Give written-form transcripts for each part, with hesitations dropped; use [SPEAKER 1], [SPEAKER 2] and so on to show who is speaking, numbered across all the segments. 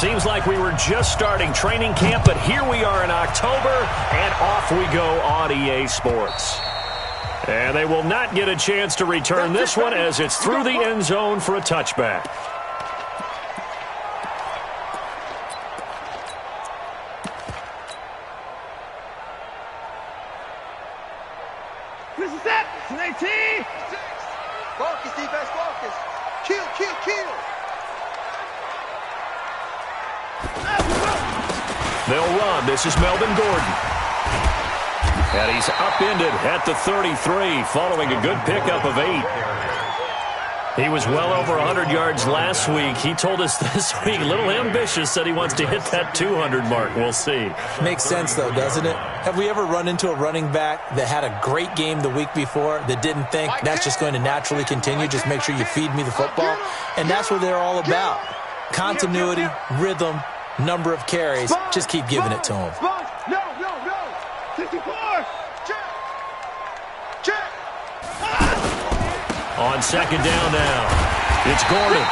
[SPEAKER 1] Seems like we were just starting training camp, but here we are in October, and off we go on EA Sports. And they will not get a chance to return this one as it's through the end zone for a touchback.
[SPEAKER 2] This is it. It's an 18.
[SPEAKER 3] Focus, defense, focus. Kill, kill, kill.
[SPEAKER 1] They'll run. This is Melvin Gordon. And he's upended at the 33 following a good pickup of 8. He was well over 100 yards last week. He told us this week, a little ambitious, said he wants to hit that 200 mark. We'll see.
[SPEAKER 4] Makes sense, though, doesn't it? Have we ever run into a running back that had a great game the week before that didn't think that's just going to naturally continue? Just make sure you feed me the football. And that's what they're all about. Continuity, rhythm, number of carries. Just keep giving it to them.
[SPEAKER 2] No. 54. Check.
[SPEAKER 1] On second down now, it's Gordon.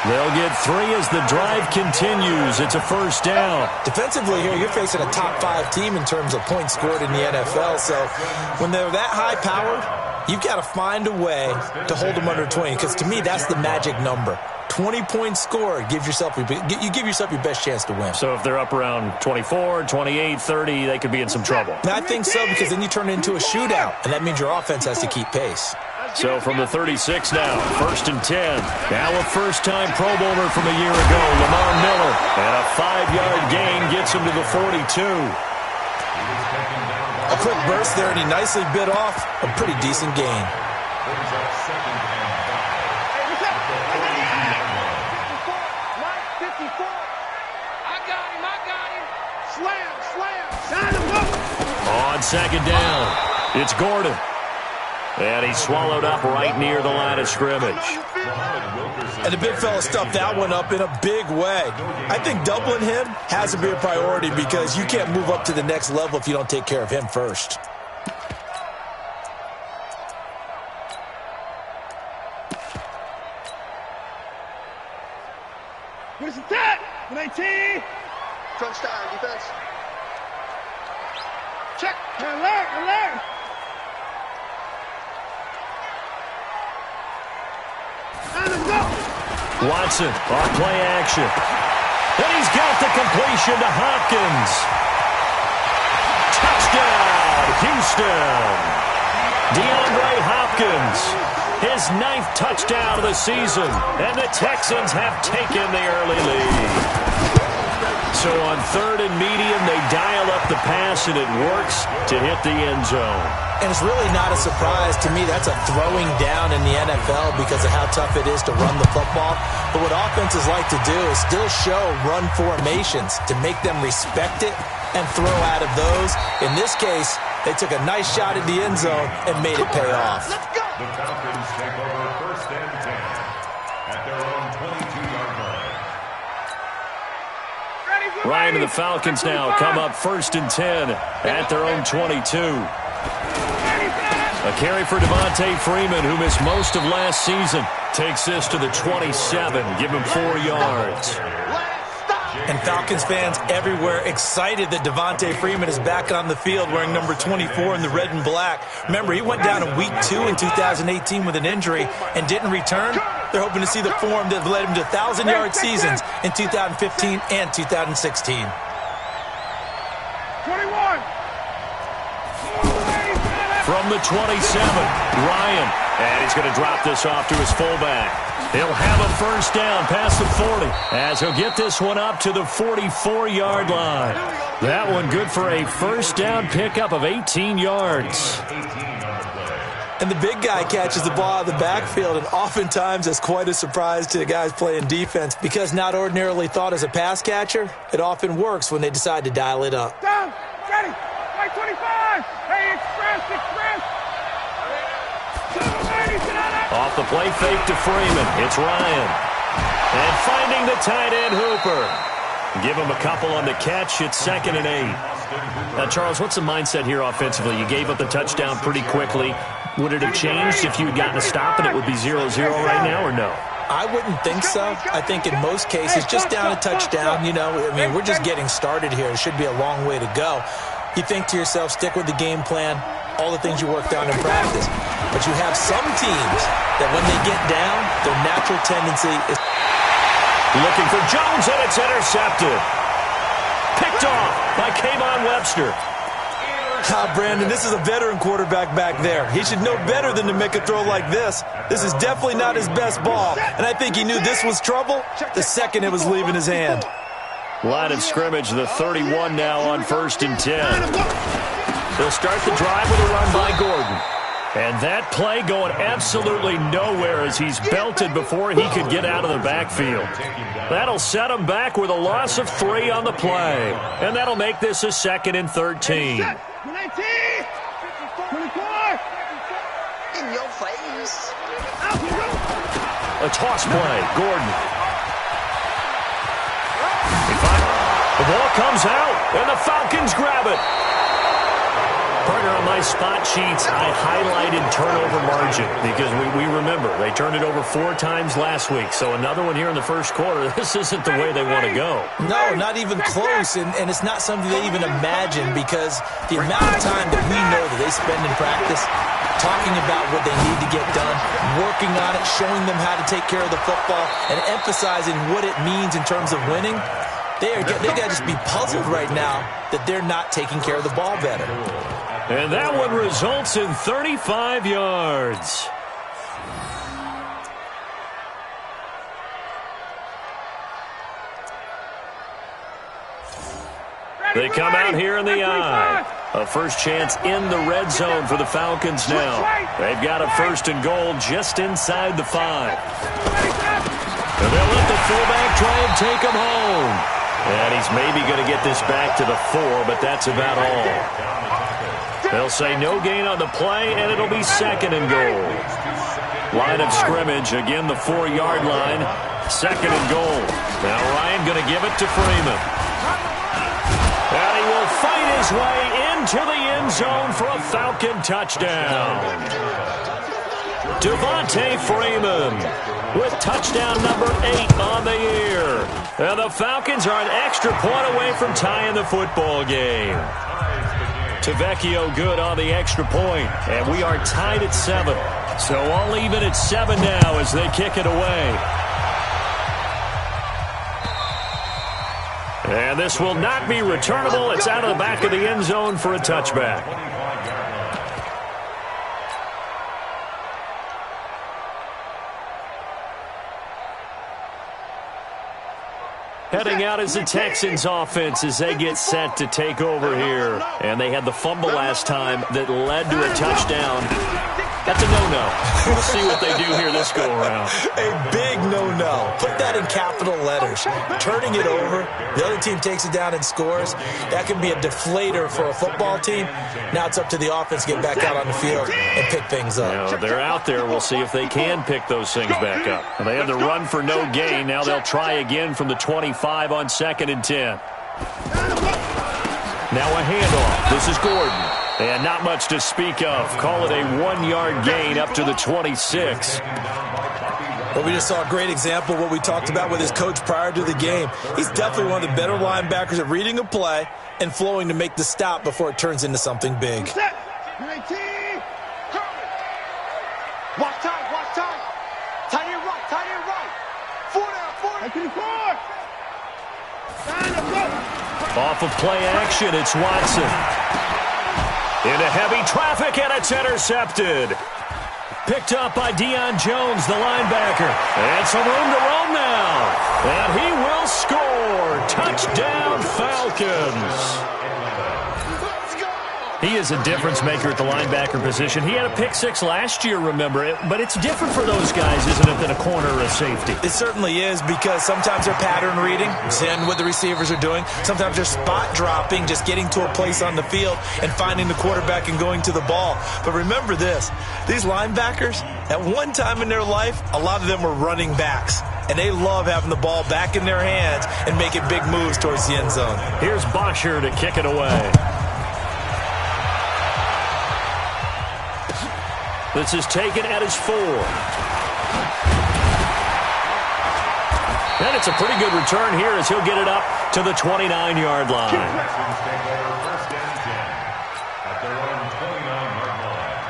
[SPEAKER 1] They'll get 3 as the drive continues. It's a first down.
[SPEAKER 4] Defensively here, you're facing a top-5 team in terms of points scored in the NFL. So when they're that high-powered, you've got to find a way to hold them under 20. Because to me, that's the magic number. 20 points scored, you give yourself your best chance to win.
[SPEAKER 1] So if they're up around 24, 28, 30, they could be in some trouble.
[SPEAKER 4] I think so, because then you turn it into a shootout, and that means your offense has to keep pace.
[SPEAKER 1] So from the 36 now, 1st and 10. Now a first-time Pro Bowler from a year ago, Lamar Miller. And a 5-yard gain gets him to the 42.
[SPEAKER 4] A quick burst there, and he nicely bit off a pretty decent gain.
[SPEAKER 1] On second down, it's Gordon. And he's swallowed up right near the line of scrimmage.
[SPEAKER 4] And the big fella stuffed that one up in a big way. I think doubling him has to be a priority because you can't move up to the next level if you don't take care of him first.
[SPEAKER 2] Where's the tap? 19.
[SPEAKER 3] Crunch time, defense.
[SPEAKER 2] Check. Alert.
[SPEAKER 1] Watson on play action. And he's got the completion to Hopkins. Touchdown, Houston. DeAndre Hopkins, his 9th touchdown of the season. And the Texans have taken the early lead. So on 3rd and medium, they dial up the pass, and it works to hit the end zone.
[SPEAKER 4] And it's really not a surprise. To me, that's a throwing down in the NFL because of how tough it is to run the football. But what offenses like to do is still show run formations to make them respect it and throw out of those. In this case, they took a nice shot at the end zone and made it pay off.
[SPEAKER 5] The Falcons take over 1st and 10 at their own 22-yard line.
[SPEAKER 1] Ryan and the Falcons now come up 1st and 10 at their own 22. A carry for Devontae Freeman, who missed most of last season. Takes this to the 27. Give him 4 yards.
[SPEAKER 4] And Falcons fans everywhere excited that Devontae Freeman is back on the field wearing number 24 in the red and black. Remember, he went down in week 2 in 2018 with an injury and didn't return. They're hoping to see the form that led him to 1,000-yard seasons in 2015 and 2016.
[SPEAKER 2] 21.
[SPEAKER 1] From the 27, Ryan. And he's going to drop this off to his fullback. He'll have a first down past the 40 as he'll get this one up to the 44-yard line. That one good for a first down pickup of 18 yards.
[SPEAKER 4] And the big guy catches the ball out of the backfield, and oftentimes that's quite a surprise to the guys playing defense because not ordinarily thought as a pass catcher, it often works when they decide to dial it up.
[SPEAKER 2] Down. Ready. Right 25. Hey, express.
[SPEAKER 1] Off the play fake to Freeman. It's Ryan. And finding the tight end Hooper. Give him a couple on the catch. It's 2nd and 8. Now, Charles, what's the mindset here offensively? You gave up the touchdown pretty quickly. Would it have changed if you had gotten a stop and it would be 0-0 right now or no?
[SPEAKER 4] I wouldn't think so. I think in most cases, just down a touchdown, you know, I mean, we're just getting started here. It should be a long way to go. You think to yourself, stick with the game plan, all the things you worked on in practice. But you have some teams that when they get down, their natural tendency is...
[SPEAKER 1] Looking for Jones, and it's intercepted. Picked off by Kayvon Webster.
[SPEAKER 4] Brandon, this is a veteran quarterback back there. He should know better than to make a throw like this. This is definitely not his best ball, and I think he knew this was trouble the second it was leaving his hand.
[SPEAKER 1] Line of scrimmage, the 31 now on 1st and 10. They'll start the drive with a run by Gordon. And that play going absolutely nowhere as he's belted before he could get out of the backfield. That'll set him back with a loss of 3 on the play. And that'll make this a 2nd and 13.
[SPEAKER 2] 19, 24.
[SPEAKER 3] In your face.
[SPEAKER 1] A toss play, Gordon. The ball comes out, and the Falcons grab it. Partner, on my spot sheets, I highlighted turnover margin because we remember they turned it over 4 times last week. So another one here in the first quarter. This isn't the way they want to go.
[SPEAKER 4] No, not even close, and it's not something they even imagine because the amount of time that we know that they spend in practice talking about what they need to get done, working on it, showing them how to take care of the football, and emphasizing what it means in terms of winning. They got to just be puzzled right now that they're not taking care of the ball better.
[SPEAKER 1] And that one results in 35 yards. They come out here in the I. A first chance in the red zone for the Falcons now. They've got a 1st and goal just inside the 5. And they'll let the fullback try and take him home. And he's maybe going to get this back to the 4, but that's about all. They'll say no gain on the play, and it'll be 2nd and goal. Line of scrimmage, again the 4-yard line. 2nd and goal. Now Ryan going to give it to Freeman. And he will fight his way into the end zone for a Falcon touchdown. Devontae Freeman with touchdown number 8 on the year. And the Falcons are an extra point away from tying the football game. Tavecchio good on the extra point, and we are tied at 7. So all even at 7 now as they kick it away. And this will not be returnable. It's out of the back of the end zone for a touchback. Heading out is the Texans offense as they get set to take over here. And they had the fumble last time that led to a touchdown. That's a no-no. We'll see what they do here this go-around.
[SPEAKER 4] A big no-no. Put that in capital letters. Turning it over, the other team takes it down and scores. That can be a deflator for a football team. Now it's up to the offense to get back out on the field and pick things up.
[SPEAKER 1] Now, they're out there. We'll see if they can pick those things back up. And they had the run for no gain. Now they'll try again from the 25 on 2nd and 10. Now a handoff. This is Gordon. And not much to speak of. Call it a 1-yard gain up to the 26.
[SPEAKER 4] Well, we just saw a great example of what we talked about with his coach prior to the game. He's definitely one of the better linebackers at reading a play and flowing to make the stop before it turns into something big.
[SPEAKER 3] Watch time. Tight end right. 4 down.
[SPEAKER 1] Off of play action, it's Watson. Into heavy traffic, and it's intercepted. Picked up by Deion Jones, the linebacker. And some room to roam now. And he will score. Touchdown, Falcons. He is a difference maker at the linebacker position. He had a pick 6 last year, remember it. But it's different for those guys, isn't it, than a corner or a safety?
[SPEAKER 4] It certainly is, because sometimes they're pattern reading, seeing what the receivers are doing. Sometimes they're spot dropping, just getting to a place on the field and finding the quarterback and going to the ball. But remember this, these linebackers, at one time in their life, a lot of them were running backs. And they love having the ball back in their hands and making big moves towards the end zone.
[SPEAKER 1] Here's Bosher to kick it away. This is taken at his 4. And it's a pretty good return here as he'll get it up to the 29-yard line.
[SPEAKER 5] Texans take over first and 10 at their own 29-yard line.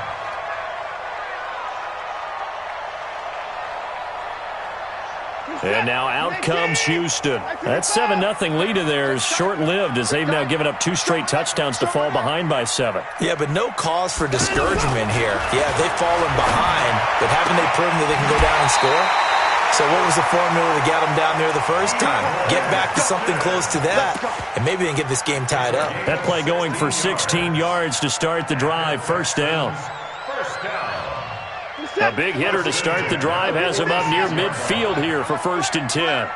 [SPEAKER 1] And now out comes Houston. That 7-0 lead of theirs short-lived as they've now given up 2 straight touchdowns to fall behind by 7.
[SPEAKER 4] Yeah, but no cause for discouragement here. Yeah, they've fallen behind, but haven't they proven that they can go down and score? So what was the formula that got them down there the first time? Get back to something close to that, and maybe they can get this game tied up.
[SPEAKER 1] That play going for 16 yards to start the drive. First down. A big hitter to start the drive has him up near midfield here for first and 10.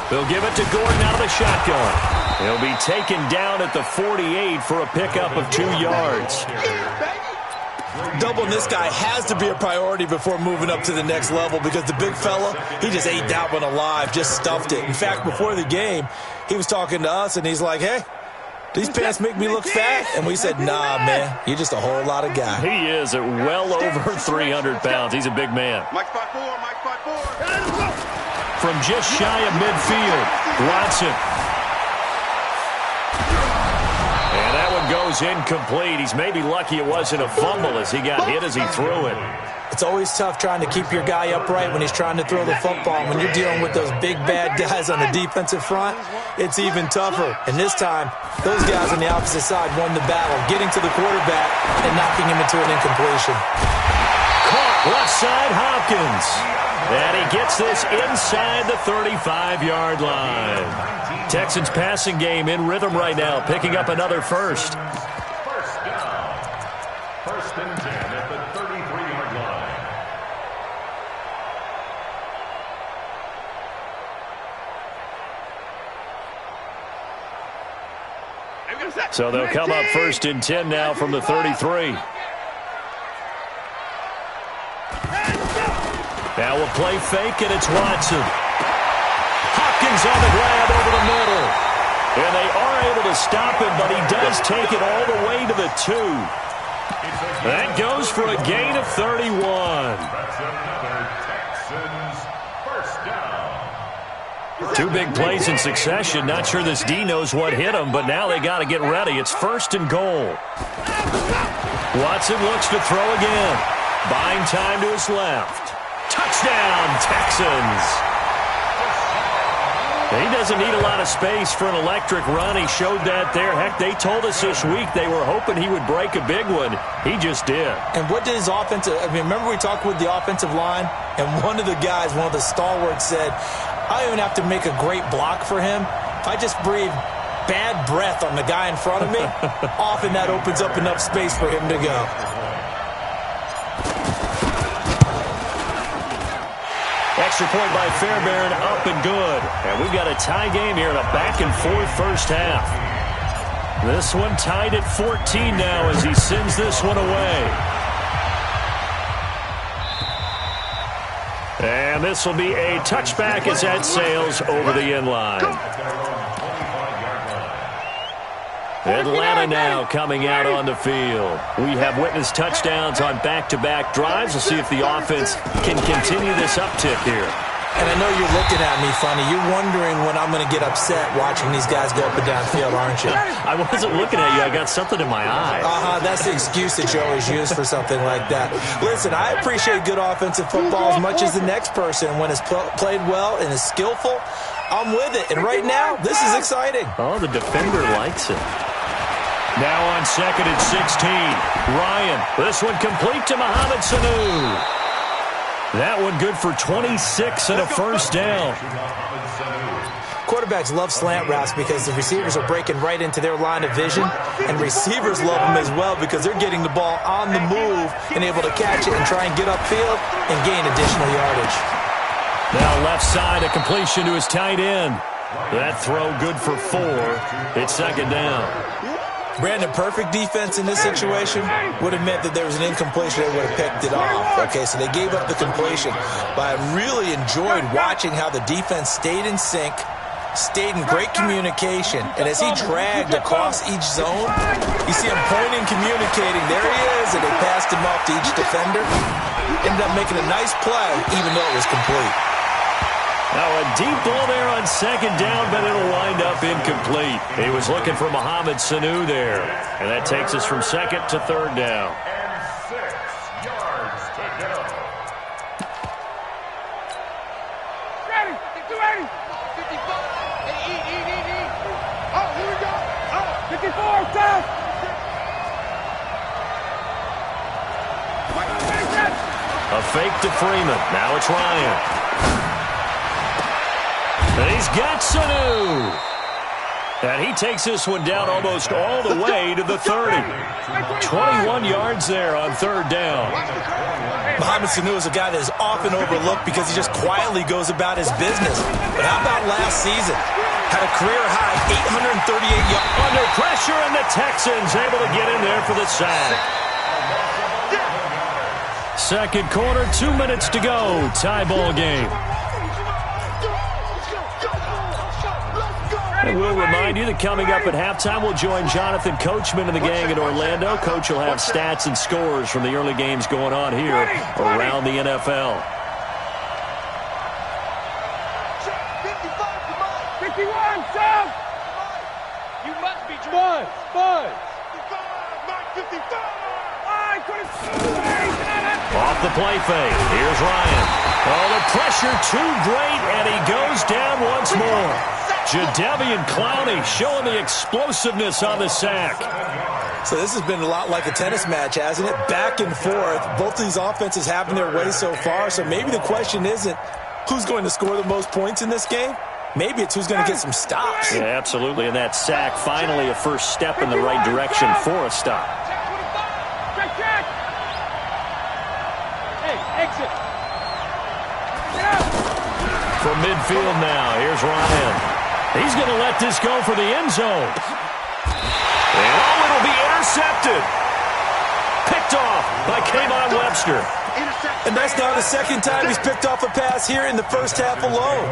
[SPEAKER 1] They'll give it to Gordon out of the shotgun. He'll be taken down at the 48 for a pickup of 2 yards.
[SPEAKER 4] Doubling this guy has to be a priority before moving up to the next level because the big fella, he just ate that one alive, just stuffed it. In fact, before the game, he was talking to us, and he's like, hey, these pants make me look fat. And we said, nah, man, you're just a whole lot of guy.
[SPEAKER 1] He is at well over 300 pounds. He's a big man.
[SPEAKER 3] Mike spot 4, Mike spot 4.
[SPEAKER 1] From just shy of midfield, Watson. And that one goes incomplete. He's maybe lucky it wasn't a fumble as he got hit as he threw it.
[SPEAKER 4] It's always tough trying to keep your guy upright when he's trying to throw the football. When you're dealing with those big, bad guys on the defensive front, it's even tougher. And this time, those guys on the opposite side won the battle, getting to the quarterback and knocking him into an incompletion.
[SPEAKER 1] Caught left side Hopkins. And he gets this inside the 35-yard line. Texans passing game in rhythm right now, picking up another first.
[SPEAKER 5] First down. First and 10 at the 33-yard line.
[SPEAKER 1] So they'll come up first and 10 now from the 33. Now we'll play fake, and it's Watson. Hopkins on the grab over the middle. And they are able to stop him, but he does take it all the way to the 2. That goes for a gain of 31.
[SPEAKER 5] That's another Texans first down.
[SPEAKER 1] 2 big plays in succession. Not sure this D knows what hit him, but now they got to get ready. It's first and goal. Watson looks to throw again. Buying time to his left. Touchdown, Texans. He doesn't need a lot of space for an electric run. He showed that there. Heck, they told us this week they were hoping he would break a big one. He just did.
[SPEAKER 4] And what did his offensive – I mean, remember we talked with the offensive line? And one of the guys, one of the stalwarts said, I don't even have to make a great block for him. If I just breathe bad breath on the guy in front of me, often that opens up enough space for him to go.
[SPEAKER 1] Extra point by Fairbairn, up and good. And we've got a tie game here in a back-and-forth first half. This one tied at 14 now as he sends this one away. And this will be a touchback as that sails over the end line. Atlanta now coming out on the field. We have witnessed touchdowns on back-to-back drives. We'll see if the offense can continue this uptick here.
[SPEAKER 4] And I know you're looking at me funny. You're wondering when I'm going to get upset watching these guys go up and down field, aren't you?
[SPEAKER 1] I wasn't looking at you. I got something in my eye.
[SPEAKER 4] That's the excuse that you always use for something like that. Listen, I appreciate good offensive football as much as the next person. When it's played well and is skillful, I'm with it. And right now, this is exciting.
[SPEAKER 1] Oh, the defender likes it. Now on second and 16. Ryan, this one complete to Mohamed Sanu. That one good for 26 and a first down.
[SPEAKER 4] Quarterbacks love slant routes because the receivers are breaking right into their line of vision, and receivers love them as well because they're getting the ball on the move and able to catch it and try and get upfield and gain additional yardage.
[SPEAKER 1] Now left side, a completion to his tight end. That throw good for 4. It's second down.
[SPEAKER 4] Brandon, perfect defense in this situation would have meant that there was an incompletion. They would have picked it off. Okay, so they gave up the completion. But I really enjoyed watching how the defense stayed in sync, stayed in great communication. And as he dragged across each zone, you see him pointing, communicating. There he is, and they passed him off to each defender. Ended up making a nice play, even though it was complete.
[SPEAKER 1] Now a deep ball there on second down, but it'll wind up incomplete. He was looking for Mohamed Sanu there. And that takes us from second to third down.
[SPEAKER 5] And 6 yards to go.
[SPEAKER 2] Ready. 280.
[SPEAKER 3] 55. Hey, eat. Oh, here we go. Oh,
[SPEAKER 2] 54, south.
[SPEAKER 1] A fake to Freeman. Now it's Ryan. And he's got Sanu. And he takes this one down almost all the way to the 30. 21 yards there on third down.
[SPEAKER 4] Mohamed Sanu is a guy that is often overlooked because he just quietly goes about his business. But how about last season? Had a career-high 838 yards.
[SPEAKER 1] Under pressure, and the Texans able to get in there for the sack. Second quarter, 2 minutes to go. Tie ball game. And we'll remind you that coming up at halftime, we'll join Jonathan Coachman and the gang in Orlando. Coach will have stats and scores from the early games going on here around the NFL.
[SPEAKER 2] 51, south.
[SPEAKER 3] you must be Buzz.
[SPEAKER 2] 55, 25.
[SPEAKER 1] Off the play fake. Here's Ryan. Oh, the pressure too great, and he goes down once more. Jadeveon Clowney showing the explosiveness on the sack.
[SPEAKER 4] So this has been a lot like a tennis match, hasn't it? Back and forth. Both of these offenses having their way so far. So maybe the question isn't who's going to score the most points in this game. Maybe it's who's going to get some stops.
[SPEAKER 1] Yeah, absolutely. And that sack, finally a first step in the right direction for a stop.
[SPEAKER 2] Check. Hey, exit.
[SPEAKER 1] From midfield now, here's Ryan. He's going to let this go for the end zone. And it'll be intercepted. Picked off by Kayvon Webster.
[SPEAKER 4] And that's now the second time he's picked off a pass here in the first half alone.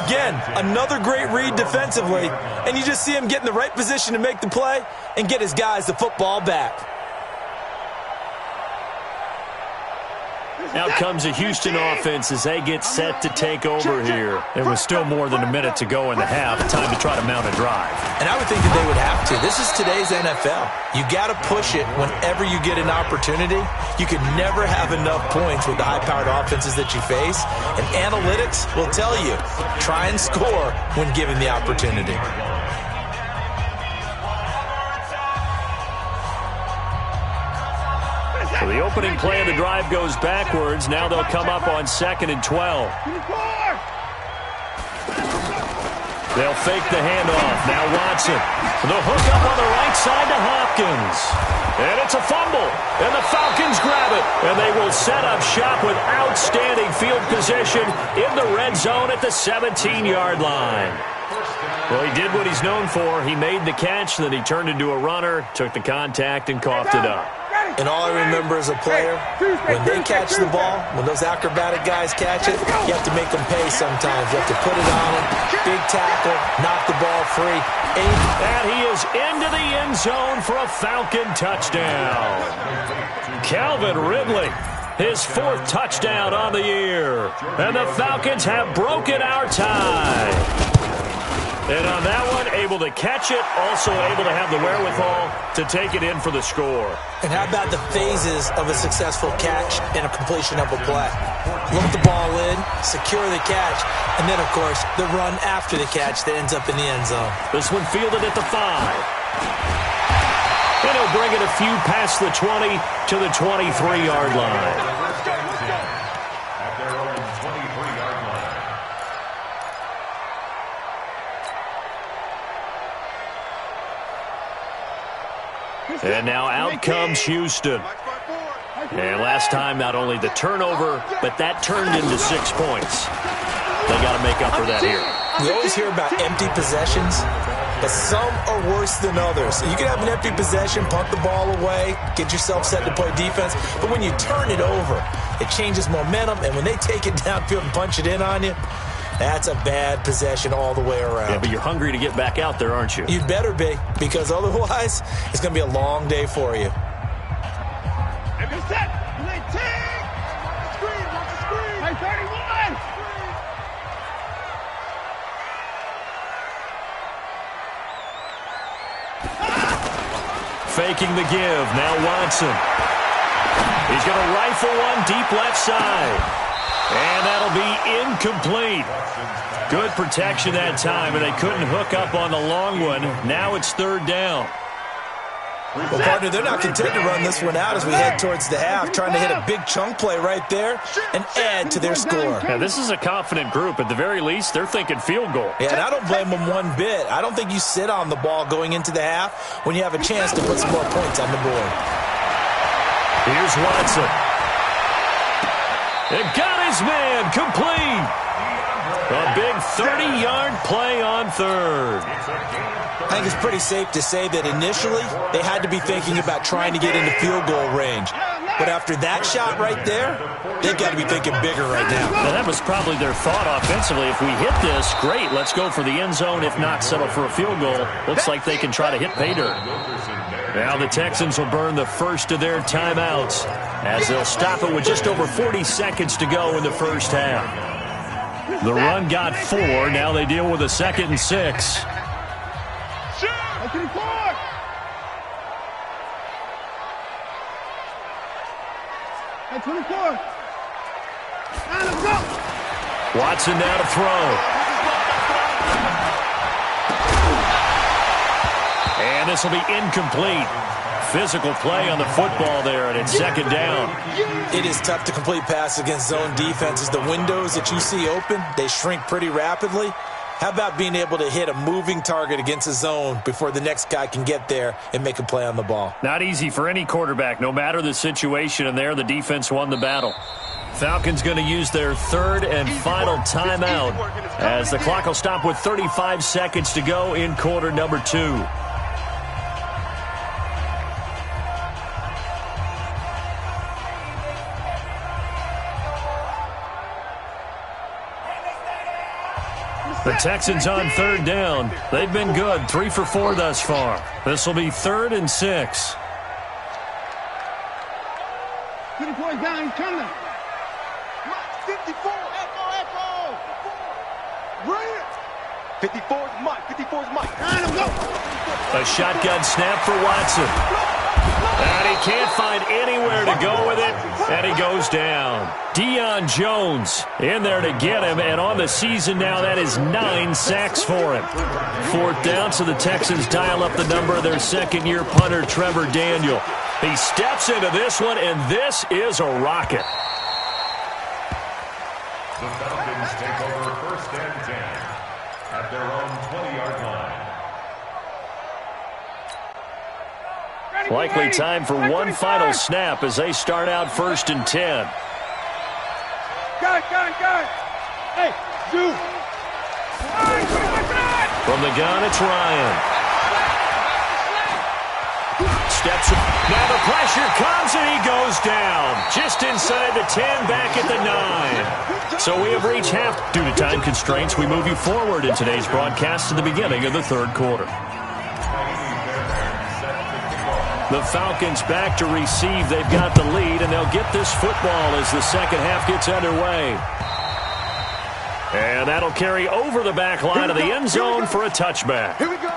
[SPEAKER 4] Again, another great read defensively. And you just see him get in the right position to make the play and get his guys the football back.
[SPEAKER 1] Out comes the Houston offense as they get set to take over here. There was still more than a minute to go in the half. Time to try to mount a drive.
[SPEAKER 4] And I would think that they would have to. This is today's NFL. You got to push it whenever you get an opportunity. You can never have enough points with the high-powered offenses that you face. And analytics will tell you, try and score when given the opportunity.
[SPEAKER 1] So the opening play of the drive goes backwards. Now they'll come up on 2nd and 12. They'll fake the handoff. Now Watson. The hook up on the right side to Hopkins. And it's a fumble. And the Falcons grab it. And they will set up shop with outstanding field position in the red zone at the 17-yard line. Well, he did what he's known for. He made the catch, then he turned into a runner, took the contact, and coughed it up.
[SPEAKER 4] And all I remember as a player, when they catch the ball, when those acrobatic guys catch it, you have to make them pay sometimes. You have to put it on them, big tackle, knock the ball free.
[SPEAKER 1] And he is into the end zone for a Falcon touchdown. Calvin Ridley, his 4th touchdown on the year. And the Falcons have broken our tie. And on that one, able to catch it, also able to have the wherewithal to take it in for the score.
[SPEAKER 4] And how about the phases of a successful catch and a completion of a play? Look the ball in, secure the catch, and then, of course, the run after the catch that ends up in the end zone.
[SPEAKER 1] This one fielded at the 5. And he'll bring it a few past the 20 to the 23-yard line.
[SPEAKER 5] At their own 23-yard line.
[SPEAKER 1] And now out comes Houston. And last time, not only the turnover, but that turned into 6 points. They got to make up for that here.
[SPEAKER 4] We always hear about empty possessions, but some are worse than others. You can have an empty possession, punt the ball away, get yourself set to play defense, but when you turn it over, it changes momentum, and when they take it downfield and punch it in on you, that's a bad possession all the way around.
[SPEAKER 1] Yeah, but you're hungry to get back out there, aren't you?
[SPEAKER 4] You'd better be, because otherwise, it's going to be a long day for you.
[SPEAKER 2] And they're set. Screen. Hey, 31.
[SPEAKER 1] taking the give. Now Watson. He's going to rifle one deep left side. And that'll be incomplete. Good protection that time, and they couldn't hook up on the long one. Now it's third down.
[SPEAKER 4] Well, partner, they're not content to run this one out as we head towards the half, trying to hit a big chunk play right there and add to their score.
[SPEAKER 1] Yeah, this is a confident group. At the very least, they're thinking field goal.
[SPEAKER 4] Yeah, and I don't blame them one bit. I don't think you sit on the ball going into the half when you have a chance to put some more points on the board.
[SPEAKER 1] Here's Watson. It got his man complete. A big 30-yard play on third.
[SPEAKER 4] I think it's pretty safe to say that initially they had to be thinking about trying to get into field goal range. But after that shot right there, they've got to be thinking bigger right now.
[SPEAKER 1] Well, that was probably their thought offensively. If we hit this, great, let's go for the end zone. If not, settle for a field goal. Looks like they can try to hit pay dirt. Now the Texans will burn the first of their timeouts as they'll stop it with just over 40 seconds to go in the first half. The run got 4. Now they deal with a 2nd and 6.
[SPEAKER 2] Hey, 24. Let's go.
[SPEAKER 1] Watson now to throw. And this will be incomplete. Physical play on the football there, and it's 2nd down.
[SPEAKER 4] It is tough to complete passes against zone defenses. The windows that you see open, they shrink pretty rapidly. How about being able to hit a moving target against a zone before the next guy can get there and make a play on the ball?
[SPEAKER 1] Not easy for any quarterback, no matter the situation, and there the defense won the battle. Falcons going to use their third and final timeout as the clock will stop with 35 seconds to go in quarter number 2. The Texans on third down. They've been good, 3 for 4 thus far. This will be 3rd and 6.
[SPEAKER 2] Get the boys down, he's coming.
[SPEAKER 3] 54, echo. Bring it. 54 is Mike, 54 is Mike.
[SPEAKER 2] Let's go.
[SPEAKER 1] A shotgun snap for Watson. And he can't find anywhere to go with it, and he goes down. Deion Jones in there to get him, and on the season now, that is 9 sacks for him. 4th down, so the Texans dial up the number of their second-year punter, Trevor Daniel. He steps into this one, and this is a rocket.
[SPEAKER 5] The Falcons take over 1st and 10 at their own 20-yard line.
[SPEAKER 1] Likely time for one final snap as they start out 1st and 10.
[SPEAKER 2] Got it. Hey, dude.
[SPEAKER 1] From the gun, it's Ryan. Steps up. Now the pressure comes and he goes down. Just inside the 10, back at the 9. So we have reached half. Due to time constraints, we move you forward in today's broadcast to the beginning of the 3rd quarter. The Falcons back to receive. They've got the lead, and they'll get this football as the second half gets underway. And that'll carry over the back line of the end zone for a touchback.
[SPEAKER 3] Here we go.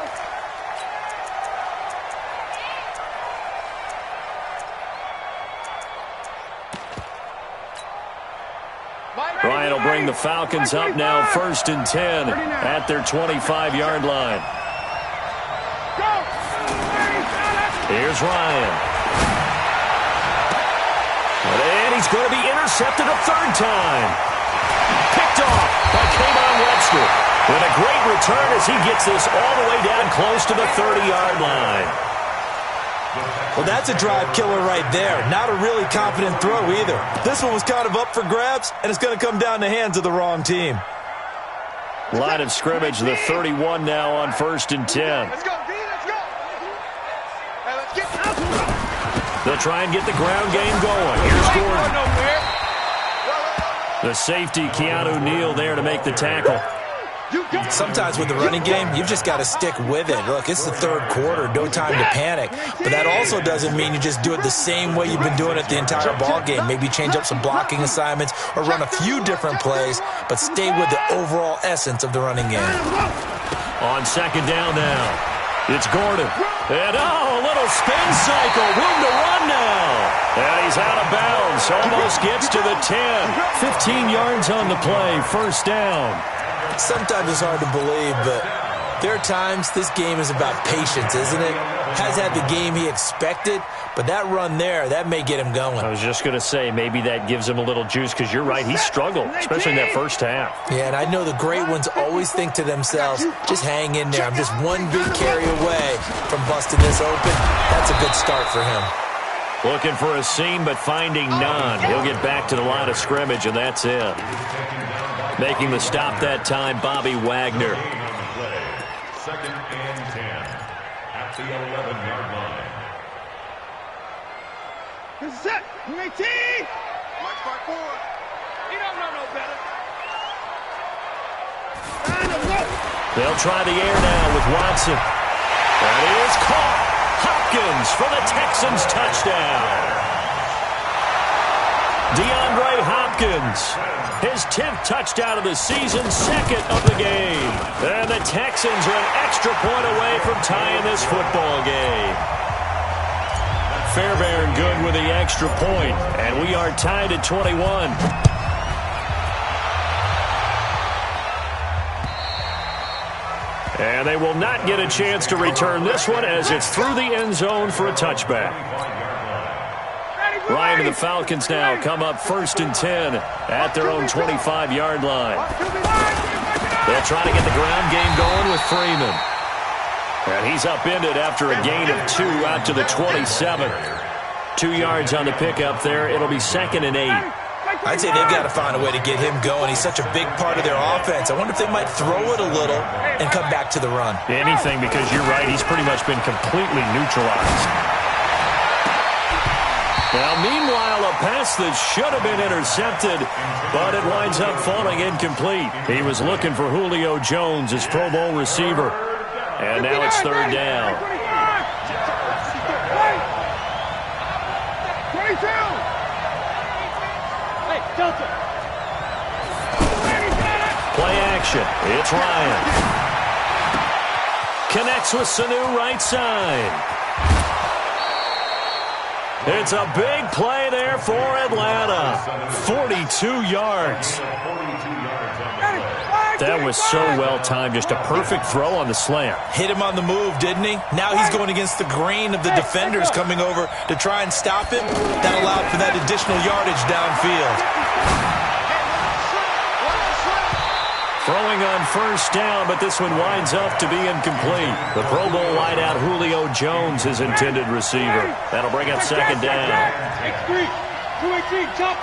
[SPEAKER 1] Ryan will bring the Falcons up now 1st and 10 at their 25-yard line. Here's Ryan. And he's going to be intercepted a 3rd time. Picked off by Kayvon Webster. With a great return as he gets this all the way down close to the 30-yard line.
[SPEAKER 4] Well, that's a drive killer right there. Not a really confident throw either. This one was kind of up for grabs, and it's going to come down the hands of the wrong team.
[SPEAKER 1] Line of scrimmage, the 31 now on 1st and 10.
[SPEAKER 3] Let's go, D, let's go. Hey, let's get
[SPEAKER 1] They'll try and get the ground game going. Here's Gordon. The safety, Keanu Neal, there to make the tackle.
[SPEAKER 4] Sometimes with the running game, you've just got to stick with it. Look, it's the 3rd quarter, no time to panic. But that also doesn't mean you just do it the same way you've been doing it the entire ball game. Maybe change up some blocking assignments or run a few different plays, but stay with the overall essence of the running game.
[SPEAKER 1] On 2nd down now. It's Gordon. And, a little spin cycle. Room to run now. And he's out of bounds. Almost gets to the 10. 15 yards on the play. First down.
[SPEAKER 4] Sometimes it's hard to believe, but there are times this game is about patience, isn't it? Has had the game he expected, but that run there, that may get him going.
[SPEAKER 1] I was just going to say, maybe that gives him a little juice, because you're right, he struggled, especially in that first half.
[SPEAKER 4] Yeah, and I know the great ones always think to themselves, just hang in there. I'm just one big carry away from busting this open. That's a good start for him.
[SPEAKER 1] Looking for a seam, but finding none. He'll get back to the line of scrimmage, and that's it. Making the stop that time, Bobby Wagner.
[SPEAKER 5] Second and 10 at the 11-yard line.
[SPEAKER 2] This is it. 18.
[SPEAKER 3] Watch my boy. He don't know no better.
[SPEAKER 1] They'll try the air now with Watson. That is caught. Hopkins for the Texans touchdown. DeAndre Hopkins, his 10th touchdown of the season, second of the game. And the Texans are an extra point away from tying this football game. Fairbairn good with the extra point, and we are tied at 21. And they will not get a chance to return this one as it's through the end zone for a touchback. Ryan and the Falcons now come up 1st and 10 at their own 25-yard line. They'll try to get the ground game going with Freeman. And he's upended after a gain of 2 out to the 27. 2 yards on the pickup there. It'll be 2nd and 8.
[SPEAKER 4] I'd say they've got to find a way to get him going. He's such a big part of their offense. I wonder if they might throw it a little and come back to the run.
[SPEAKER 1] Anything, because you're right, he's pretty much been completely neutralized. Now, meanwhile, a pass that should have been intercepted, but it winds up falling incomplete. He was looking for Julio Jones, his Pro Bowl receiver. And now it's 3rd down.
[SPEAKER 2] 22. Hey, Delta.
[SPEAKER 1] Play action. It's Ryan. Connects with Sanu right side. It's a big play there for Atlanta. 42 yards. That was so well-timed. Just a perfect throw on the slant.
[SPEAKER 4] Hit him on the move, didn't he? Now he's going against the grain of the defenders coming over to try and stop him. That allowed for that additional yardage downfield.
[SPEAKER 1] Throwing on 1st down, but this one winds up to be incomplete. The Pro Bowl wideout Julio Jones, his intended receiver. That'll bring up 2nd down.
[SPEAKER 2] X3. 218. Jump.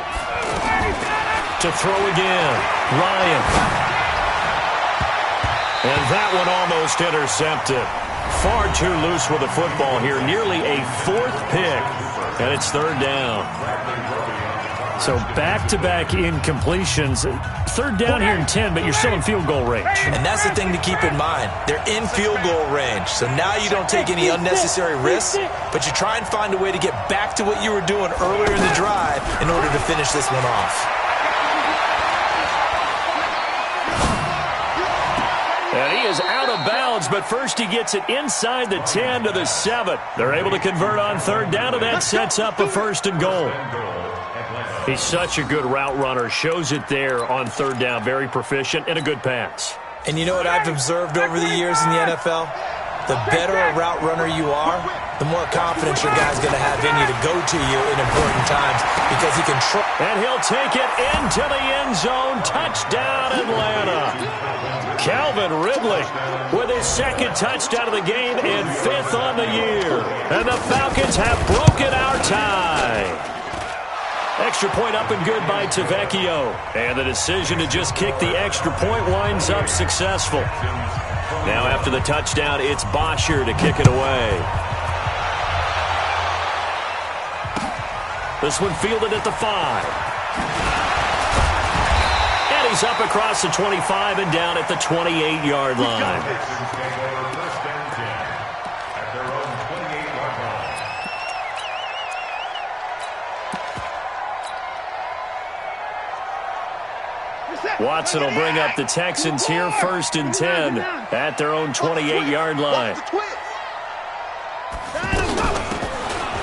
[SPEAKER 1] To throw again. Ryan. And that one almost intercepted. Far too loose with the football here. Nearly a 4th pick. And it's 3rd down. So back-to-back incompletions. 3rd down here in 10, but you're still in field goal range.
[SPEAKER 4] And that's the thing to keep in mind. They're in field goal range. So now you don't take any unnecessary risks, but you try and find a way to get back to what you were doing earlier in the drive in order to finish this one off.
[SPEAKER 1] And he is out of bounds, but first he gets it inside the 10 to the 7. They're able to convert on 3rd down, and that sets up a 1st and goal. He's such a good route runner. Shows it there on 3rd down. Very proficient and a good pass.
[SPEAKER 4] And you know what I've observed over the years in the NFL? The better a route runner you are, the more confidence your guy's going to have in you to go to you in important times because he can
[SPEAKER 1] and he'll take it into the end zone. Touchdown, Atlanta. Calvin Ridley with his 2nd touchdown of the game and 5th on the year. And the Falcons have broken our tie. Extra point up and good by Tavecchio. And the decision to just kick the extra point winds up successful. Now after the touchdown, it's Bosher to kick it away. This one fielded at the 5. And he's up across the 25 and down at the 28-yard line. Watson will bring up the Texans here, 1st and 10 at their own 28-yard line.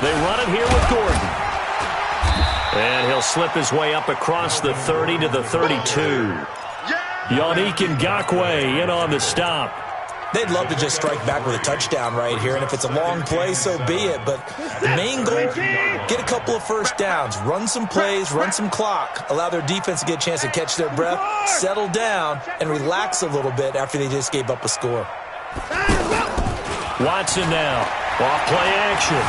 [SPEAKER 1] They run it here with Gordon. And he'll slip his way up across the 30 to the 32. Yannick Ngakoue in on the stop.
[SPEAKER 4] They'd love to just strike back with a touchdown right here, and if it's a long play, so be it. But the main goal, get a couple of first downs, run some plays, run some clock, allow their defense to get a chance to catch their breath, settle down, and relax a little bit after they just gave up a score.
[SPEAKER 1] Watson now, off play action.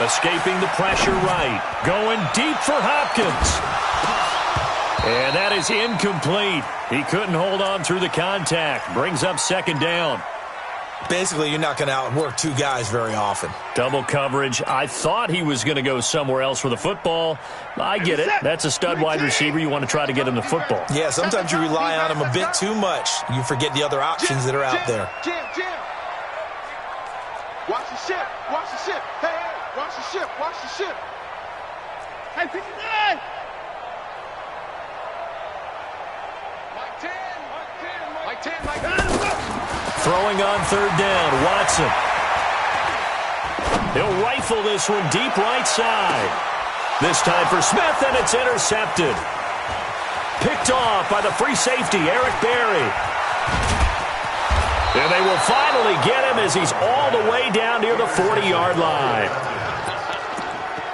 [SPEAKER 1] Escaping the pressure right, going deep for Hopkins. And that is incomplete. He couldn't hold on through the contact. Brings up second down.
[SPEAKER 4] Basically, you're not going to outwork two guys very often.
[SPEAKER 1] Double coverage. I thought he was going to go somewhere else for the football. I get it. That's a stud wide receiver. You want to try to get him the football.
[SPEAKER 4] Yeah, sometimes you rely on him a bit too much. You forget the other options that are out there.
[SPEAKER 3] Jim. Watch the ship. Watch the ship. Hey, watch the ship. Watch the ship.
[SPEAKER 2] Hey, 59!
[SPEAKER 3] Mike 10.
[SPEAKER 1] Throwing on third down, Watson. He'll rifle this one deep right side. This time for Smith, and it's intercepted. Picked off by the free safety, Eric Berry. And they will finally get him as he's all the way down near the 40-yard line.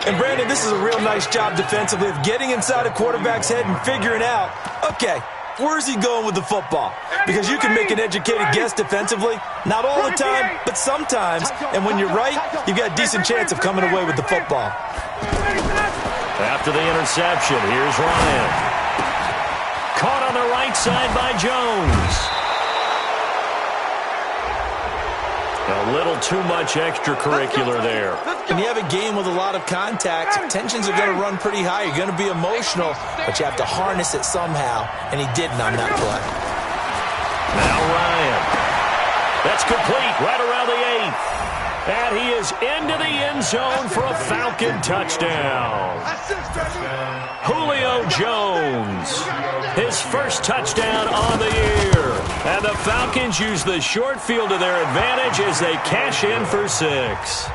[SPEAKER 4] And, Brandon, this is a real nice job defensively of getting inside a quarterback's head and figuring out, okay, where's he going with the football? Because you can make an educated guess defensively. Not all the time, but sometimes. And when you're right, you've got a decent chance of coming away with the football.
[SPEAKER 1] After the interception, here's Ryan. Caught on the right side by Jones. A little too much extracurricular there.
[SPEAKER 4] When you have a game with a lot of contact, tensions are going to run pretty high. You're going to be emotional, but you have to harness it somehow, and he didn't on that play.
[SPEAKER 1] Now Ryan. That's complete right around the 8th. And he is into the end zone for a Falcon touchdown. Julio Jones, his first touchdown on the year. And the Falcons use the short field to their advantage as they cash in for 6.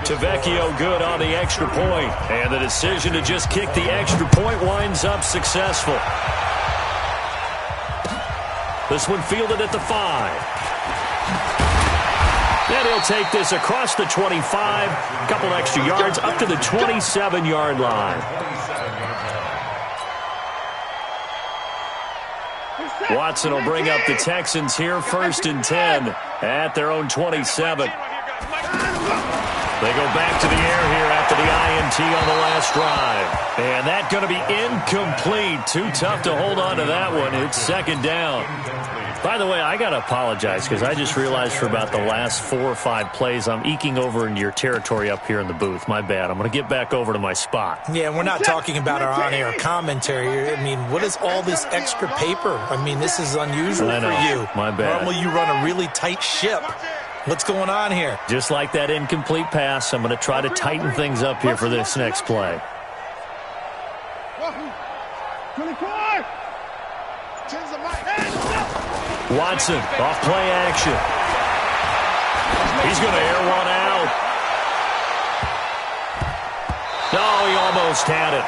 [SPEAKER 1] Tavecchio good on the extra point. And the decision to just kick the extra point winds up successful. This one fielded at the 5. And he'll take this across the 25, a couple extra yards, up to the 27-yard line. Watson will bring up the Texans here, 1st and 10 at their own 27. They go back to the air here after the INT on the last drive. And that's going to be incomplete. Too tough to hold on to that one. It's second down. By the way, I got to apologize because I just realized for about the last 4 or 5 plays, I'm eking over into your territory up here in the booth. My bad. I'm going to get back over to my spot.
[SPEAKER 4] Yeah, we're not talking about our on-air commentary. I mean, what is all this extra paper? I mean, this is unusual for you.
[SPEAKER 1] My bad.
[SPEAKER 4] Normally you run a really tight ship. What's going on here?
[SPEAKER 1] Just like that incomplete pass, I'm going to try to tighten things up here for this next play.
[SPEAKER 2] 24!
[SPEAKER 1] Watson, off play action. He's going to air one out. No, he almost had it.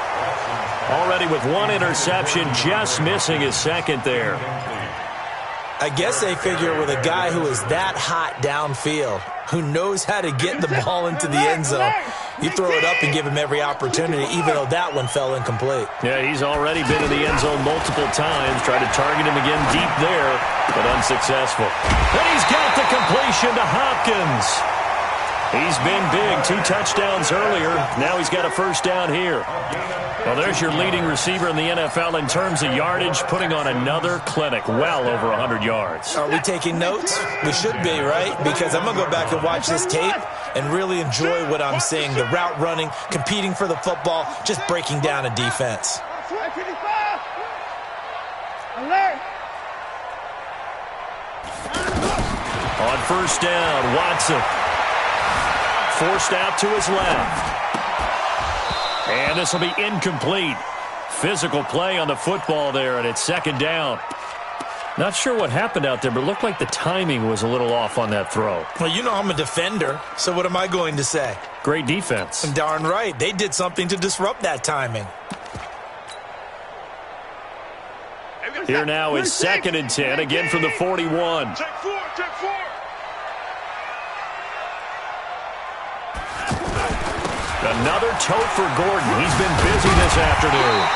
[SPEAKER 1] Already with 1 interception, just missing his second there.
[SPEAKER 4] I guess they figure with a guy who is that hot downfield, who knows how to get the ball into the end zone, you throw it up and give him every opportunity, even though that one fell incomplete.
[SPEAKER 1] Yeah, he's already been in the end zone multiple times, tried to target him again deep there, but unsuccessful. And he's got the completion to Hopkins. He's been big, 2 touchdowns earlier. Now he's got a first down here. Well, there's your leading receiver in the NFL in terms of yardage, putting on another clinic, well over 100 yards.
[SPEAKER 4] Are we taking notes? We should be, right? Because I'm going to go back and watch this tape and really enjoy what I'm seeing. The route running, competing for the football, just breaking down a defense.
[SPEAKER 2] Alert!
[SPEAKER 1] On first down, Watson. Forced out to his left. And this will be incomplete. Physical play on the football there, and it's second down. Not sure what happened out there, but it looked like the timing was a little off on that throw.
[SPEAKER 4] Well, you know I'm a defender, so what am I going to say?
[SPEAKER 1] Great defense.
[SPEAKER 4] Darn right. They did something to disrupt that timing.
[SPEAKER 1] Here now is 2nd and 10, again from the 41.
[SPEAKER 3] Take four, take four.
[SPEAKER 1] Another tote for Gordon. He's been busy this afternoon.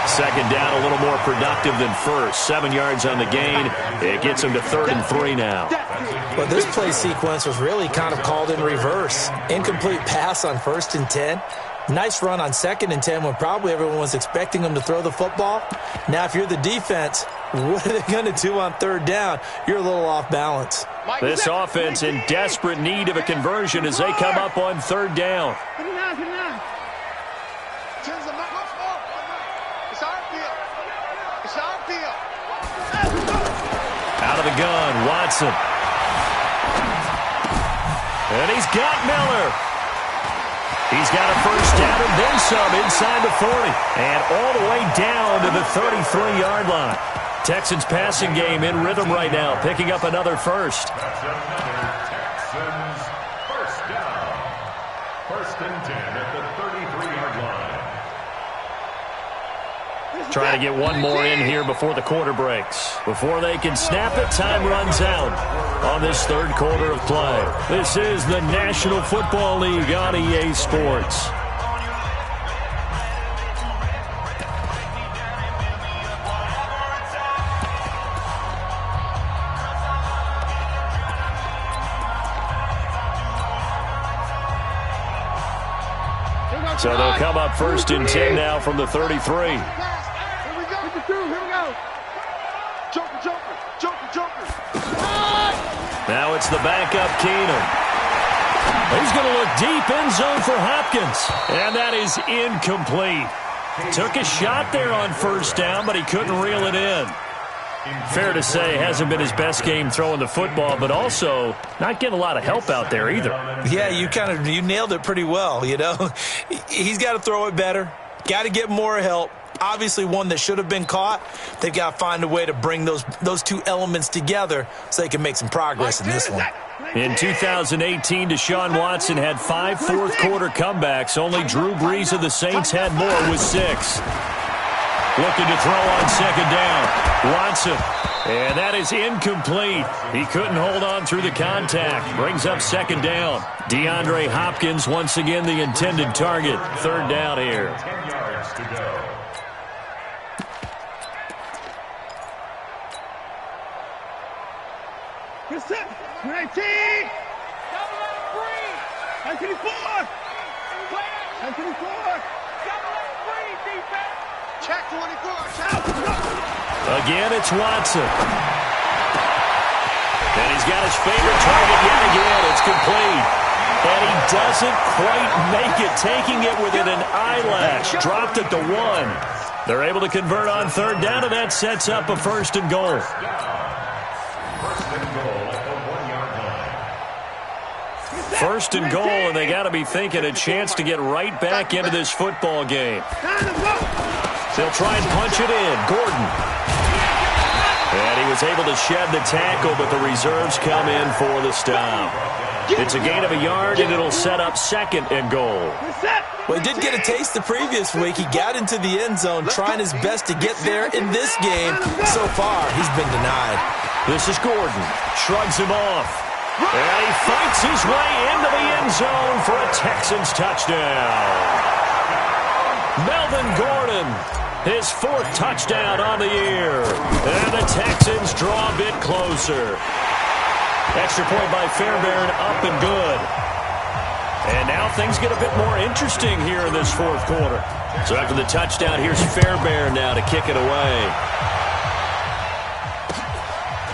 [SPEAKER 1] 2nd down, a little more productive than first. 7 yards on the gain. It gets him to 3rd and 3 now.
[SPEAKER 4] Well, this play sequence was really kind of called in reverse. Incomplete pass on 1st and 10. Nice run on 2nd and 10 when probably everyone was expecting him to throw the football. Now, if you're the defense, what are they going to do on 3rd down? You're a little off balance.
[SPEAKER 1] This offense in desperate need of a conversion as they come up on 3rd down. Out of the gun, Watson. And he's got Miller. He's got a 1st down and then some inside the 40. And all the way down to the 33-yard line. Texans passing game in rhythm right now, picking up another 1st.
[SPEAKER 5] That's another Texans 1st down. 1st and 10 at the 33-yard line.
[SPEAKER 1] Trying to get one more in here before the quarter breaks. Before they can snap it, time runs out on this 3rd quarter of play. This is the National Football League on EA Sports. So they'll come up 1st and 10 now from the 33. Now it's the backup Keenum. He's going to look deep end zone for Hopkins. And that is incomplete. Took a shot there on 1st down, but he couldn't reel it in. Fair to say, hasn't been his best game throwing the football, but also not getting a lot of help out there either.
[SPEAKER 4] Yeah, you nailed it pretty well, you know. He's got to throw it better. Got to get more help. Obviously one that should have been caught. They've got to find a way to bring those two elements together so they can make some progress in this one.
[SPEAKER 1] In 2018, Deshaun Watson had 5 fourth-quarter comebacks. Only Drew Brees of the Saints had more with 6. Looking to throw on 2nd down. Watson. And that is incomplete. He couldn't hold on through the contact. Brings up 2nd down. DeAndre Hopkins once again the intended target. 3rd down here.
[SPEAKER 5] 10 yards to go.
[SPEAKER 2] Good set. 19. 19-4. 19-4.
[SPEAKER 3] Check 24. Check.
[SPEAKER 1] Again, it's Watson. And he's got his favorite target yet again. It's complete. And he doesn't quite make it, taking it within an eyelash. Dropped it to 1. They're able to convert on 3rd down, and that sets up a 1st and goal.
[SPEAKER 5] 1st and goal at the 1-yard line.
[SPEAKER 1] 1st and goal, and they got to be thinking a chance to get right back into this football game. They'll try and punch it in. Gordon. And he was able to shed the tackle, but the reserves come in for the stop. It's a gain of a yard, and it'll set up 2nd and goal.
[SPEAKER 4] Well, he did get a taste the previous week. He got into the end zone trying his best to get there in this game. So far, he's been denied.
[SPEAKER 1] This is Gordon. Shrugs him off. And he fights his way into the end zone for a Texans touchdown. Melvin Gordon, his 4th touchdown on the year. And the Texans draw a bit closer. Extra point by Fairbairn, up and good. And now things get a bit more interesting here in this 4th quarter. So after the touchdown, here's Fairbairn now to kick it away.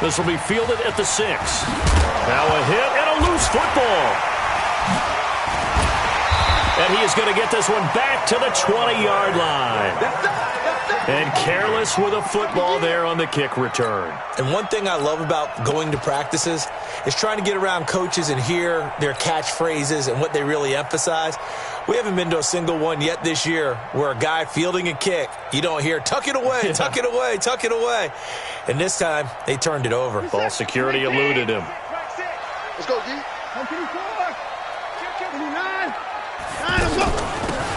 [SPEAKER 1] This will be fielded at the 6. Now a hit and a loose football. And he is going to get this one back to the 20-yard line. And careless with a football there on the kick return.
[SPEAKER 4] And one thing I love about going to practices is trying to get around coaches and hear their catchphrases and what they really emphasize. We haven't been to a single one yet this year where a guy fielding a kick, you don't hear, tuck it away, tuck it away, tuck it away. And this time, they turned it over.
[SPEAKER 1] Ball security eluded him.
[SPEAKER 3] Let's go, D.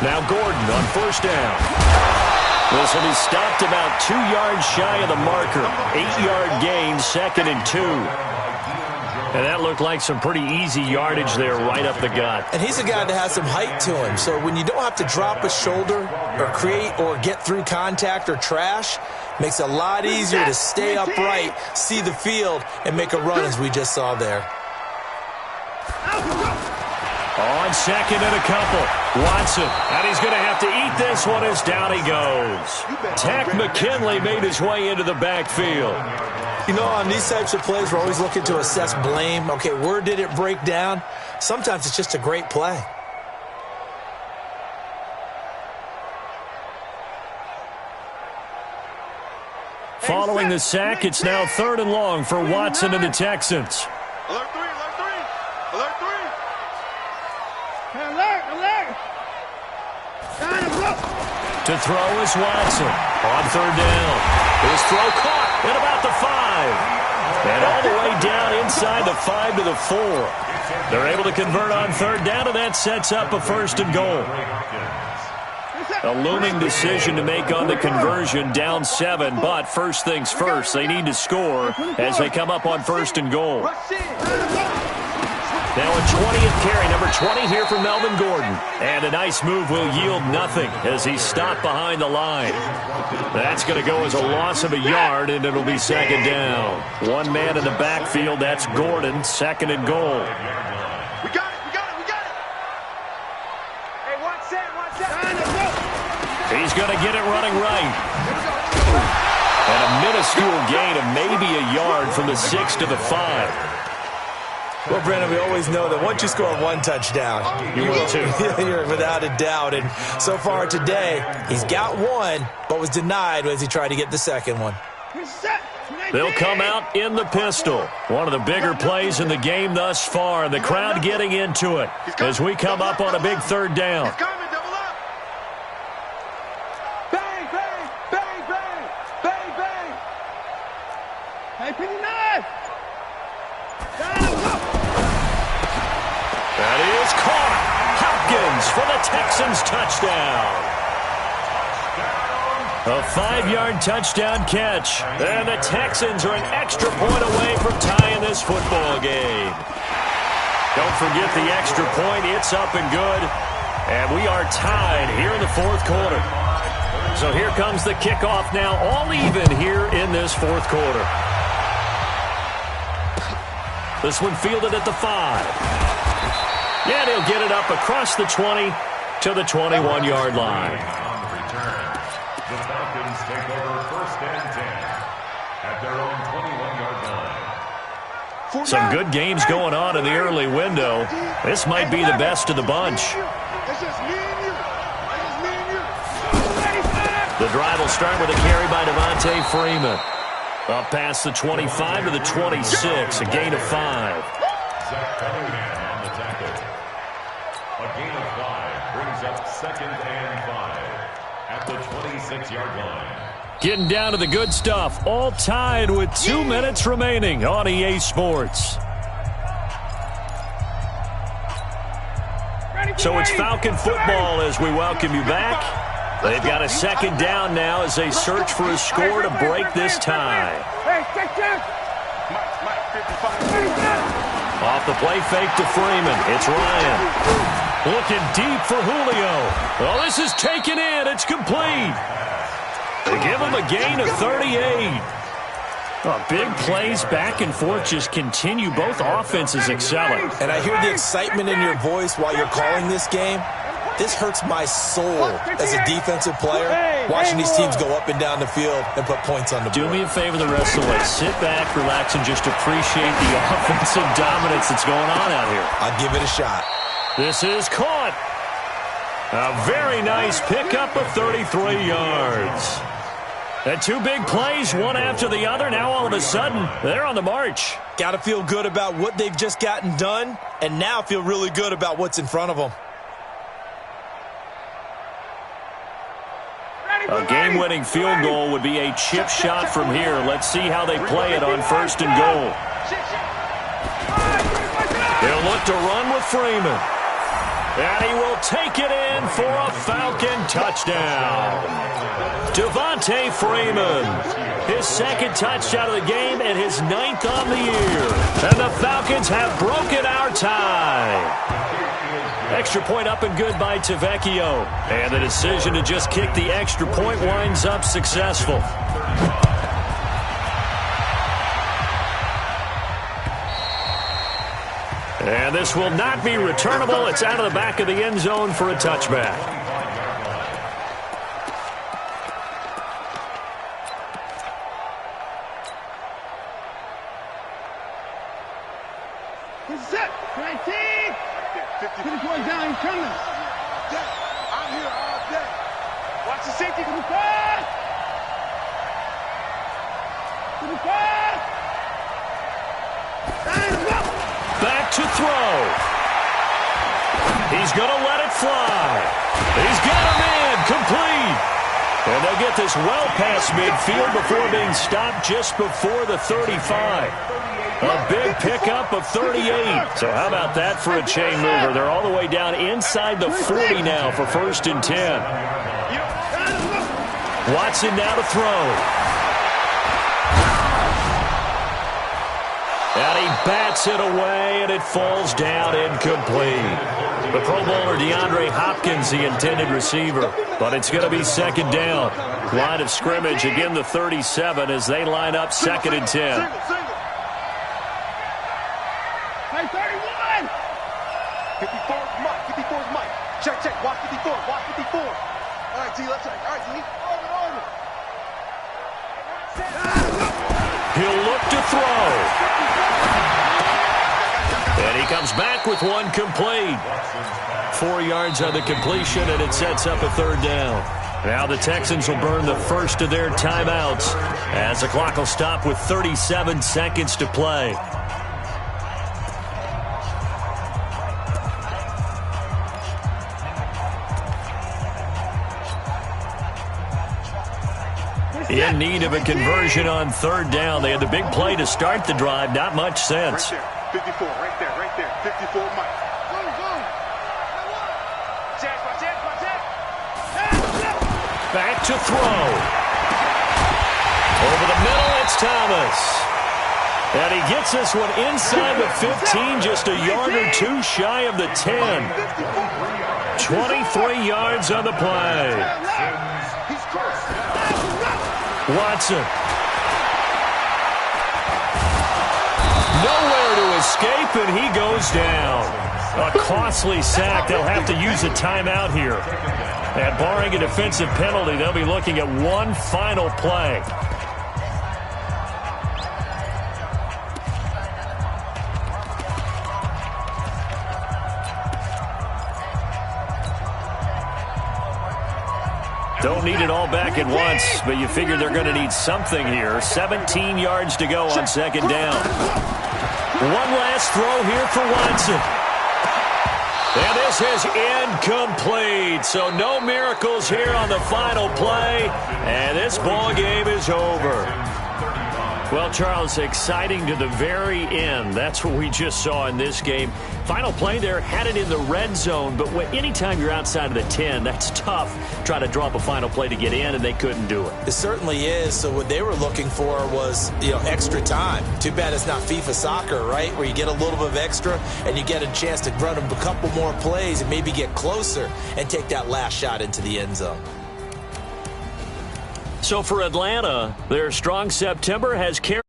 [SPEAKER 1] Now Gordon on first down. This will be stopped about 2 yards shy of the marker. 8-yard gain, 2nd and 2. And that looked like some pretty easy yardage there right up the gut.
[SPEAKER 4] And he's a guy that has some height to him. So when you don't have to drop a shoulder or create or get through contact or trash, makes it a lot easier to stay upright, see the field, and make a run as we just saw there.
[SPEAKER 1] On second and a couple. Watson, and he's going to have to eat this one as down he goes. Tack McKinley made his way into the backfield.
[SPEAKER 4] You know, on these types of plays, we're always looking to assess blame. Okay, where did it break down? Sometimes it's just a great play.
[SPEAKER 1] Following the sack, it's now 3rd and long for Watson and the Texans.
[SPEAKER 3] Alert 3, alert 3. Alert 3.
[SPEAKER 1] To throw is Watson. On 3rd down. His throw caught at about the 5. And all the way down inside the 5 to the 4. They're able to convert on 3rd down, and that sets up a 1st and goal. A looming decision to make on the conversion, down 7, but first things first, they need to score as they come up on 1st and goal. Now a 20th carry, number 20 here for Melvin Gordon. And a nice move will yield nothing as he's stopped behind the line. That's going to go as a loss of a yard, and it'll be 2nd down. One man in the backfield, that's Gordon, 2nd and goal.
[SPEAKER 3] We got it, we got it, we got it. Hey, watch that.
[SPEAKER 1] He's going to get it running right. And a minuscule gain of maybe a yard from the 6 to the 5.
[SPEAKER 4] Well, Brandon, we always know that once you score 1 touchdown,
[SPEAKER 1] You will too.
[SPEAKER 4] You're without a doubt. And so far today, he's got 1, but was denied as he tried to get the 2nd one.
[SPEAKER 1] They'll come out in the pistol. One of the bigger plays in the game thus far. The crowd getting into it as we come up on a big 3rd down.
[SPEAKER 3] He's coming, double up. Bang, bang, bang, bang, bang, bang. Hey, Penny Knife.
[SPEAKER 1] That is caught. Hopkins for the Texans touchdown. A 5-yard touchdown catch. And the Texans are an extra point away from tying this football game. Don't forget the extra point. It's up and good. And we are tied here in the 4th quarter. So here comes the kickoff now, all even here in this 4th quarter. This one fielded at the 5. Yeah, he'll get it up across the 20 to the 21-yard line.
[SPEAKER 5] On the return, the Falcons take over 1st and 10 at their own 21-yard line.
[SPEAKER 1] Some good games going on in the early window. This might be the best of the bunch.
[SPEAKER 3] It's just me and you. It's just me and you.
[SPEAKER 1] The drive will start with a carry by Devontae Freeman. Up past the 25 to the 26, a gain of 5.
[SPEAKER 5] Zach Cunningham on the tackle. A gain of 5 brings up 2nd and 5 at the 26-yard line.
[SPEAKER 1] Getting down to the good stuff. All tied with 2 minutes remaining on EA Sports. So it's Falcon football as we welcome you back. They've got a 2nd down now as they search for a score to break this tie. Off the play fake to Freeman. It's Ryan. Looking deep for Julio. Well, this is taken in. It's complete. They give him a gain of 38. Big plays back and forth just continue. Both offenses excelling.
[SPEAKER 4] And I hear the excitement in your voice while you're calling this game. This hurts my soul as a defensive player, watching these teams go up and down the field and put points on the board.
[SPEAKER 1] Do me a favor the rest of the way. Sit back, relax, and just appreciate the offensive dominance that's going on out here.
[SPEAKER 4] I'll give it a shot.
[SPEAKER 1] This is caught. A very nice pickup of 33 yards. And 2 big plays, one after the other. Now all of a sudden, they're on the march.
[SPEAKER 4] Got to feel good about what they've just gotten done, and now feel really good about what's in front of them.
[SPEAKER 1] A game-winning field goal would be a chip shot from here. Let's see how they play it on 1st and goal. He'll look to run with Freeman. And he will take it in for a Falcon touchdown. Devontae Freeman, his 2nd touchdown of the game and his 9th on the year. And the Falcons have broken our tie. Extra point up and good by Tavecchio. And the decision to just kick the extra point winds up successful. And this will not be returnable. It's out of the back of the end zone for a touchback.
[SPEAKER 2] He's set. 19. 54 down. He's coming.
[SPEAKER 3] I'm here all day.
[SPEAKER 2] Watch the safety. 55. 55.
[SPEAKER 1] Back to throw. He's going to let it fly. He's got him in. Complete. And they'll get this well past midfield before being stopped just before the 35. A big pickup of 38. So how about that for a chain mover? They're all the way down inside the 40 now for 1st and 10. Watson now to throw. And he bats it away, and it falls down incomplete. The Pro Bowler DeAndre Hopkins, the intended receiver. But it's going to be 2nd down. Line of scrimmage, again the 37 as they line up 2nd and 10.
[SPEAKER 2] Hey, 31.
[SPEAKER 3] 54 is Mike. 54 is Mike. Check, check. Watch 54. Watch 54. All right, T. Let's check. All right, T. Over.
[SPEAKER 1] He'll look to throw. And he comes back with one complete. 4 yards on the completion, and it sets up a 3rd down. Now the Texans will burn the first of their timeouts as the clock will stop with 37 seconds to play. In need of a conversion on 3rd down. They had the big play to start the drive. Not much sense.
[SPEAKER 3] Right there. 54. Right there. Right there. 54 Mike.
[SPEAKER 1] Back to throw. Over the middle, it's Thomas. And he gets this one inside the 15, just a yard or 2 shy of the 10. 23 yards on the play. Watson. Nowhere to escape, and he goes down. A costly sack. They'll have to use a timeout here. And barring a defensive penalty, they'll be looking at one final play. Don't need it all back at once, but you figure they're going to need something here. 17 yards to go on 2nd down. One last throw here for Watson. And this is incomplete. So no miracles here on the final play. And this ball game is over. Well, Charles, exciting to the very end. That's what we just saw in this game. Final play there, had it in the red zone, but anytime you're outside of the 10, that's tough. Try to draw up a final play to get in, and they couldn't do it.
[SPEAKER 4] It certainly is. So what they were looking for was, extra time. Too bad it's not FIFA soccer, right, where you get a little bit of extra and you get a chance to run a couple more plays and maybe get closer and take that last shot into the end zone.
[SPEAKER 1] So for Atlanta, their strong September has carried